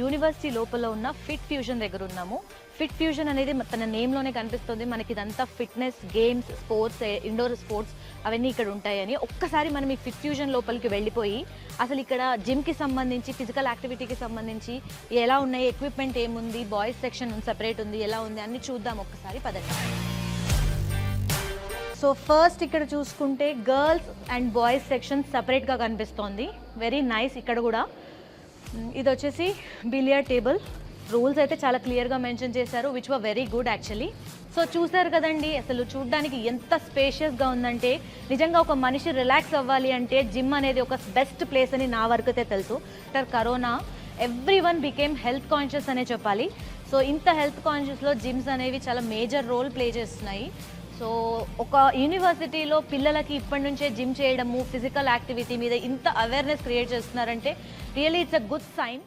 University లోపల ఉన్న fit fusion దగ్గర ఉన్నాము. ఫిట్ ఫ్యూజన్ అనేది తన నేమ్లోనే కనిపిస్తుంది. మనకి ఇదంతా fitness, games, sports, indoor sports అవన్నీ ఇక్కడ ఉంటాయని. ఒక్కసారి మనం ఈ ఫిట్ ఫ్యూజన్ లోపలికి వెళ్ళిపోయి అసలు ఇక్కడ జిమ్కి సంబంధించి, ఫిజికల్ యాక్టివిటీకి సంబంధించి ఎలా ఉన్నాయి, ఎక్విప్మెంట్ ఏముంది, బాయ్స్ సెక్షన్ సెపరేట్ ఉంది, ఎలా ఉంది అన్ని చూద్దాం ఒక్కసారి. పదండి. సో ఫస్ట్ ఇక్కడ చూసుకుంటే గర్ల్స్ అండ్ బాయ్స్ సెక్షన్ సపరేట్గా కనిపిస్తోంది. Very nice. ఇక్కడ కూడా ఇది వచ్చేసి బిలియర్డ్ టేబుల్. రూల్స్ అయితే చాలా క్లియర్గా మెన్షన్ చేశారు, which were very good actually. So చూసారు కదండి, అసలు చూడడానికి ఎంత స్పేషియస్గా ఉందంటే నిజంగా ఒక మనిషి రిలాక్స్ అవ్వాలి అంటే జిమ్ అనేది ఒక బెస్ట్ ప్లేస్ అని నా వరకు అయితే తెలుసు. After corona everyone became health conscious అనే చెప్పాలి. సో ఇంత హెల్త్ కాన్షియస్లో జిమ్స్ అనేవి చాలా మేజర్ రోల్ ప్లే చేస్తున్నాయి. సో ఒక యూనివర్సిటీలో పిల్లలకి ఇప్పటి నుంచే జిమ్ చేయడము, ఫిజికల్ యాక్టివిటీ మీద ఇంత అవేర్నెస్ క్రియేట్ చేస్తున్నారంటే really it's a good sign.